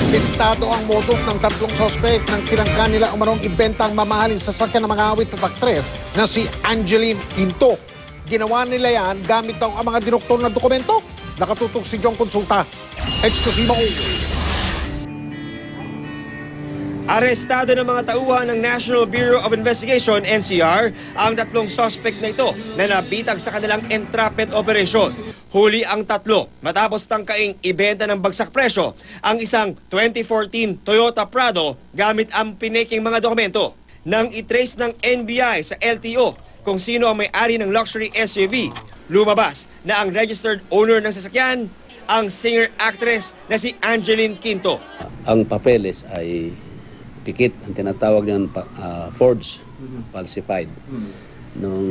Listado ang modus ng tatlong sospek ng tinangka nila umanong ibenta ang mamahaling sasakyan ng mga awit at aktres na si Angeline Quinto. Ginawa nila yan gamit daw ang mga dinuktor na dokumento. Nakatutok si John Consulta. Eksklusibo. Arestado ng mga tauhan ng National Bureau of Investigation, NCR, ang tatlong suspect na ito na nabitag sa kanilang entrapment operation. Huli ang tatlo matapos tangkaing ibenta ng bagsak presyo ang isang 2014 Toyota Prado gamit ang pineking mga dokumento. Nang itrace ng NBI sa LTO kung sino ang may-ari ng luxury SUV, lumabas na ang registered owner ng sasakyan, ang singer-actress na si Angeline Quinto. Ang papeles ay pikit, ang tinatawag niyan forged, falsified. Nung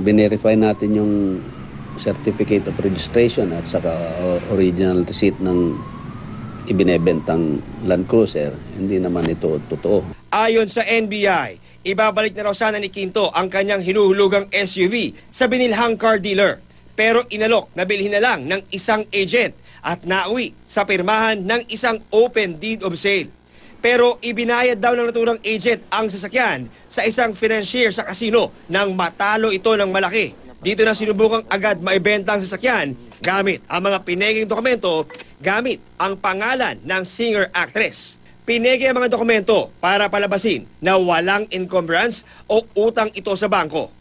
binerify natin yung certificate of registration at saka original receipt ng ibinebentang Land Cruiser, hindi naman ito totoo. Ayon sa NBI, ibabalik na raw sana ni Quinto ang kanyang hinuhulugang SUV sa binilhang car dealer. Pero inalok na bilhin na lang ng isang agent at nauwi sa pirmahan ng isang open deed of sale. Pero ibinayad daw ng naturang agent ang sasakyan sa isang financier sa kasino nang matalo ito ng malaki. Dito na sinubukang agad maibenta ang sasakyan gamit ang mga pineging dokumento, gamit ang pangalan ng singer-actress. Pinege ang mga dokumento para palabasin na walang encumbrance o utang ito sa bangko.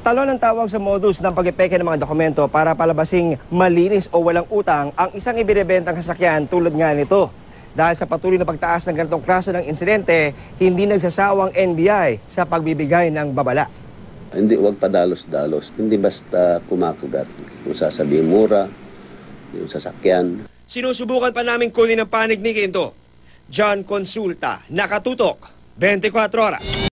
Talon ang tawag sa modus ng pagipeke ng mga dokumento para palabasing malinis o walang utang ang isang ibinebentang sasakyan tulad nga nito. Dahil sa patuloy na pagtaas ng ganitong klase ng insidente, hindi nagsasawang NBI sa pagbibigay ng babala. Hindi, wag padalos-dalos. Hindi basta kumakagat. Kung sasabihin mura, yung sasakyan. Sinusubukan pa namin kunin ang panig ni Quinto. John Consulta, nakatutok, 24 oras.